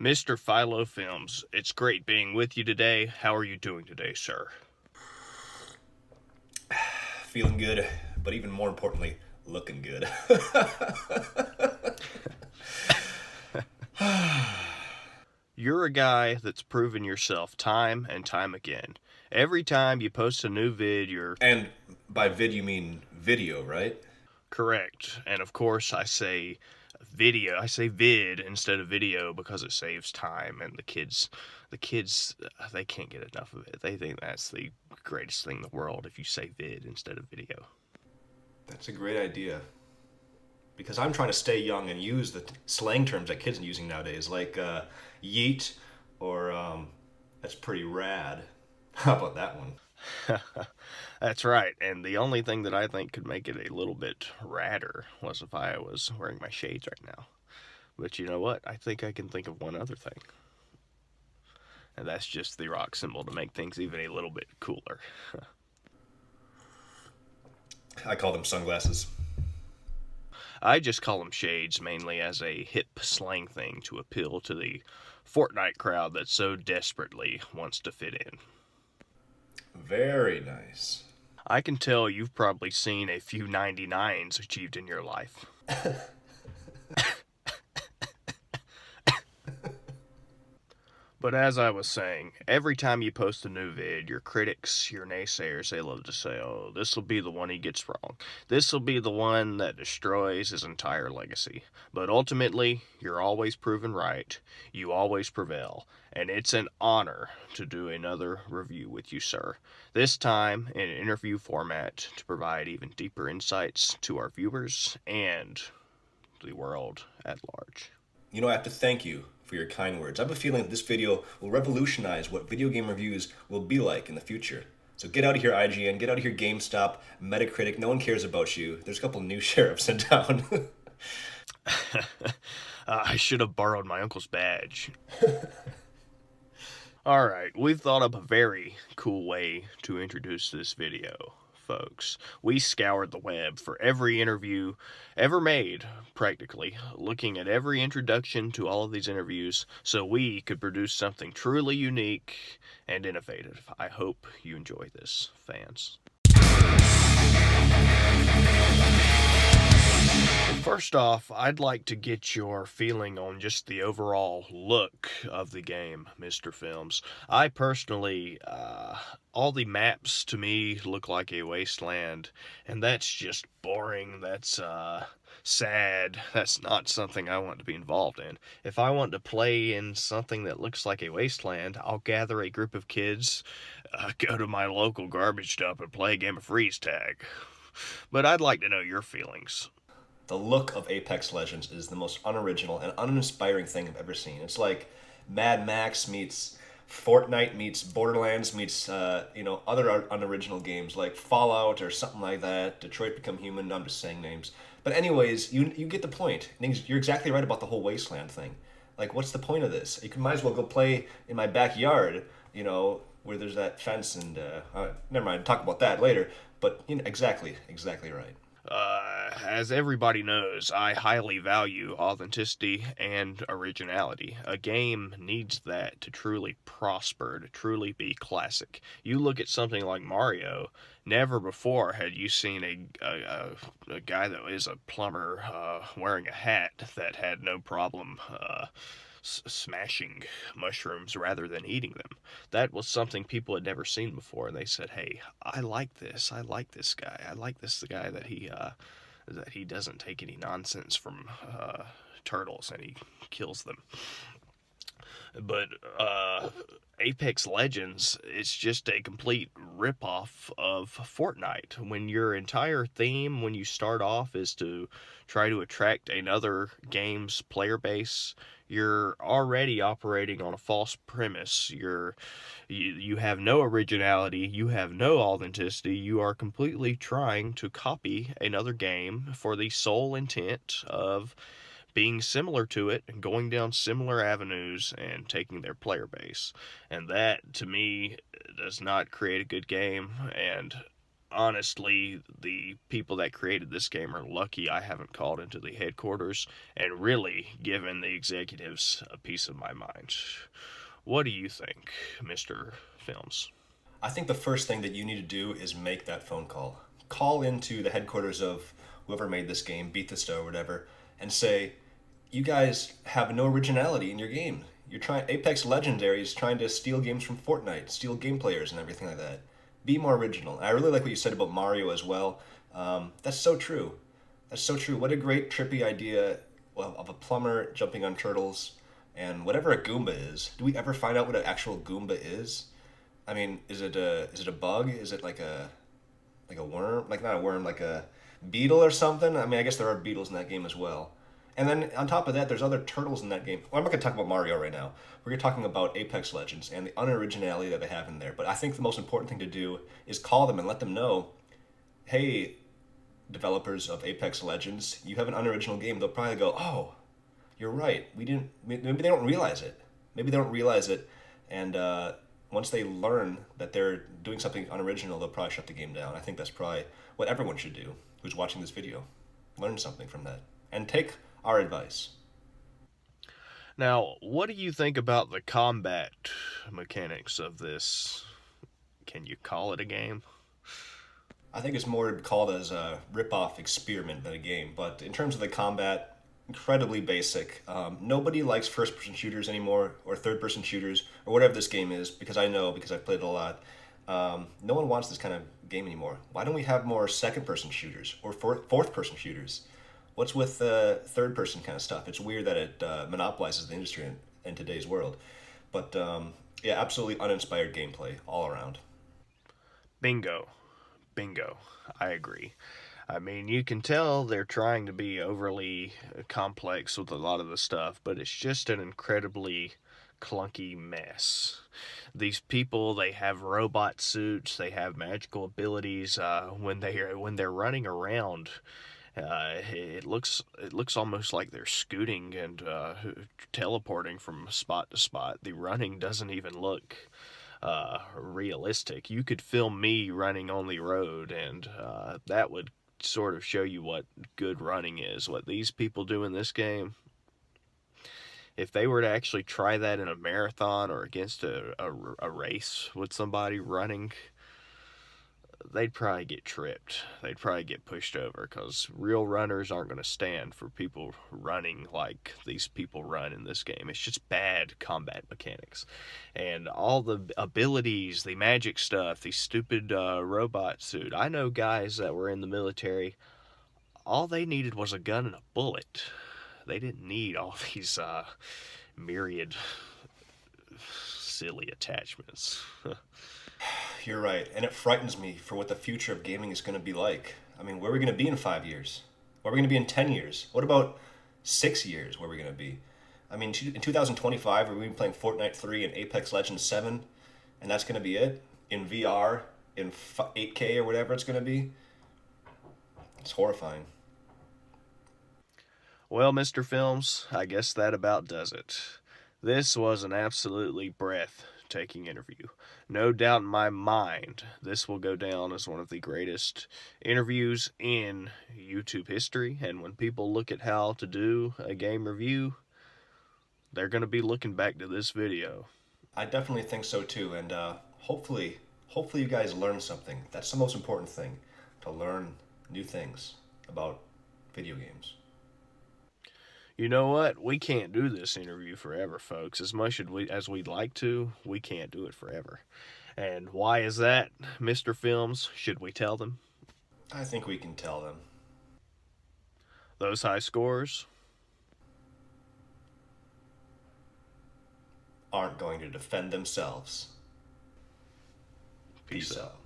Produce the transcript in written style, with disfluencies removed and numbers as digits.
Mr. Philo Films, it's great being with you today. How are you doing today, sir? Feeling good, but even more importantly, looking good. You're a guy that's proven yourself time and time again. Every time you post a new vid, you're And by vid, you mean video, right? correct. And of course, I say vid instead of video because it saves time, and the kids, they can't get enough of it. They think that's the greatest thing in the world if you say vid instead of video. That's a great idea. Because I'm trying to stay young and use the slang terms that kids are using nowadays, like yeet or that's pretty rad. How about that one? That's right, and the only thing that I think could make it a little bit radder was if I was wearing my shades right now. But you know what? I think I can think of one other thing, and that's just the rock symbol to make things even a little bit cooler. I call them sunglasses. I just call them shades mainly as a hip slang thing to appeal to the Fortnite crowd that so desperately wants to fit in. Very nice. I can tell you've probably seen a few 99s achieved in your life. But as I was saying, every time you post a new vid, your critics, your naysayers, they love to say, oh, this will be the one he gets wrong. This will be the one that destroys his entire legacy. But ultimately, you're always proven right. You always prevail. And it's an honor to do another review with you, sir. This time in an interview format to provide even deeper insights to our viewers and the world at large. You know, I have to thank you for your kind words. I have a feeling that this video will revolutionize what video game reviews will be like in the future. So get out of here, IGN. Get out of here, GameStop, Metacritic. No one cares about you. There's a couple new sheriffs in town. I should have borrowed my uncle's badge. Alright, we've thought up a very cool way to introduce this video, folks. We scoured the web for every interview ever made, practically, looking at every introduction to all of these interviews so we could produce something truly unique and innovative. I hope you enjoy this, fans. First off, I'd like to get your feeling on just the overall look of the game, Mr. Films. I personally, all the maps to me look like a wasteland, and that's just boring, that's sad, that's not something I want to be involved in. If I want to play in something that looks like a wasteland, I'll gather a group of kids, go to my local garbage dump and play a game of freeze tag. But I'd like to know your feelings. The look of Apex Legends is the most unoriginal and uninspiring thing I've ever seen. It's like Mad Max meets Fortnite meets Borderlands meets other unoriginal games like Fallout or something like that. Detroit Become Human. I'm just saying names. But anyways, you get the point. You're exactly right about the whole wasteland thing. Like, what's the point of this? You might as well go play in my backyard. Where there's that fence and never mind. Talk about that later. But exactly right. As everybody knows, I highly value authenticity and originality. A game needs that to truly prosper, to truly be classic. You look at something like Mario, never before had you seen a guy that is a plumber wearing a hat that had no problem smashing mushrooms rather than eating them. That was something people had never seen before, and they said, hey, I like this guy, I like this guy that he doesn't take any nonsense from turtles and he kills them. But Apex Legends, it's just a complete ripoff of Fortnite. When your entire theme, when you start off, is to try to attract another game's player base, you're already operating on a false premise. You have no originality, you have no authenticity, you are completely trying to copy another game for the sole intent of being similar to it and going down similar avenues and taking their player base. And that, to me, does not create a good game. And honestly, the people that created this game are lucky I haven't called into the headquarters and really given the executives a piece of my mind. What do you think, Mr. Films? I think the first thing that you need to do is make that phone call. Call into the headquarters of whoever made this game, Beat the Stow or whatever, and say, "You guys have no originality in your game. You're trying Apex Legendary is trying to steal games from Fortnite, steal game players and everything like that. Be more original." And I really like what you said about Mario as well. That's so true. That's so true. What a great trippy idea of a plumber jumping on turtles and whatever a Goomba is. Do we ever find out what an actual Goomba is? I mean, is it a bug? Is it like a worm? Like not a worm, like a beetle or something? I mean, I guess there are beetles in that game as well. And then on top of that, there's other turtles in that game. Well, I'm not going to talk about Mario right now. We're going to talking about Apex Legends and the unoriginality that they have in there. But I think the most important thing to do is call them and let them know, hey, developers of Apex Legends, you have an unoriginal game. They'll probably go, oh, you're right. We didn't. Maybe they don't realize it. Maybe they don't realize it, and once they learn that they're doing something unoriginal, they'll probably shut the game down. I think that's probably what everyone should do who's watching this video. Learn something from that and take our advice. Now, what do you think about the combat mechanics of this? Can you call it a game? I think it's more called as a rip-off experiment than a game. But in terms of the combat, incredibly basic. Nobody likes first-person shooters anymore, or third-person shooters, or whatever this game is, because I know, because I've played it a lot. No one wants this kind of game anymore. Why don't we have more second-person shooters, or fourth-person shooters? What's with third-person kind of stuff? It's weird that it monopolizes the industry in today's world. But yeah, absolutely uninspired gameplay all around. Bingo. Bingo. I agree. I mean, you can tell they're trying to be overly complex with a lot of the stuff, but it's just an incredibly clunky mess. These people, they have robot suits, they have magical abilities. When they're running around, it looks almost like they're scooting and teleporting from spot to spot. The running doesn't even look realistic. You could film me running on the road, and that would sort of show you what good running is. What these people do in this game, if they were to actually try that in a marathon or against a race with somebody running, they'd probably get tripped. They'd probably get pushed over, because real runners aren't going to stand for people running like these people run in this game. It's just bad combat mechanics. And all the abilities, the magic stuff, the stupid robot suit. I know guys that were in the military, all they needed was a gun and a bullet. They didn't need all these myriad silly attachments. You're right, and it frightens me for what the future of gaming is going to be like. I mean, where are we going to be in 5 years? Where are we going to be in 10 years? What about 6 years? Where are we going to be? I mean, in 2025, are we going to be playing Fortnite 3 and Apex Legends 7, and that's going to be it? In VR, in 8K or whatever it's going to be? It's horrifying. Well, Mr. Films, I guess that about does it. This was an absolutely breathtaking interview. No doubt in my mind, this will go down as one of the greatest interviews in YouTube history. And when people look at how to do a game review, they're going to be looking back to this video. I definitely think so too, and hopefully you guys learn something. That's the most important thing, to learn new things about video games. You know what? We can't do this interview forever, folks. As much as we'd like to, we can't do it forever. And why is that, Mr. Films? Should we tell them? I think we can tell them. Those high scores Aren't going to defend themselves. Peace Peace out. out.